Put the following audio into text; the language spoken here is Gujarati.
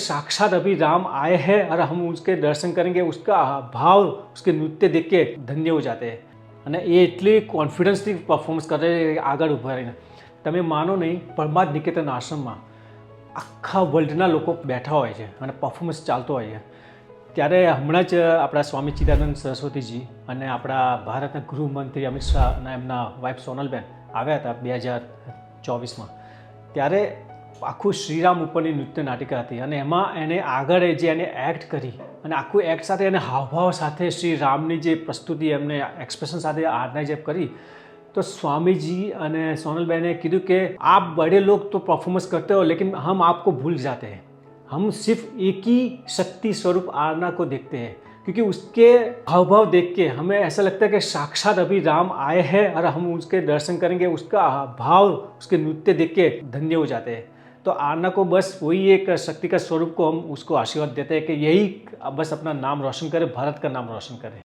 साक्षात अभी राम आए हैं और हम उसके दर्शन करेंगे, उसका भाव उसके नृत्य देख के धन्य हो जाते हैं। અને એ એટલી કોન્ફિડન્સથી પરફોર્મન્સ કરે આગળ ઊભા રહીને, તમે માનો નહીં, પરમાર્થ નિકેતન આશ્રમમાં આખા વર્લ્ડના લોકો બેઠા હોય છે અને પરફોર્મન્સ ચાલતો હોય છે। ત્યારે હમણાં જ આપણા સ્વામી ચિદાનંદ સરસ્વતીજી અને આપણા ભારતના ગૃહમંત્રી અમિત શાહ અને એમના વાઇફ સોનલબેન આવ્યા હતા 2024માં। ત્યારે આખું શ્રીરામ ઉપરની નૃત્ય નાટિકા હતી અને એમાં એને આગળ જે એને એક્ટ કરી અને આખું એક્ટ સાથે એને હાવભાવ સાથે શ્રી રામની જે પ્રસ્તુતિ એમને એક્સપ્રેશન સાથે આરાધના જે કરી, તો स्वामीजी અને સોનલબેને કીધું કે आप बड़े लोग तो परफॉर्मेंस करते हो लेकिन हम आपको भूल जाते हैं, हम सिर्फ एक ही शक्ति स्वरूप आराधना को देखते हैं, क्योंकि उसके हाव भाव देख के हमें ऐसा लगता है कि साक्षात अभी राम आए हैं और हम उसके दर्शन करेंगे, उसका भाव उसके नृत्य देख के धन्य हो जाते हैं। तो आराधना को बस वही एक शक्ति का स्वरूप को हम उसको आशीर्वाद देते हैं कि यही बस अपना नाम रोशन करे, भारत का नाम रोशन करे।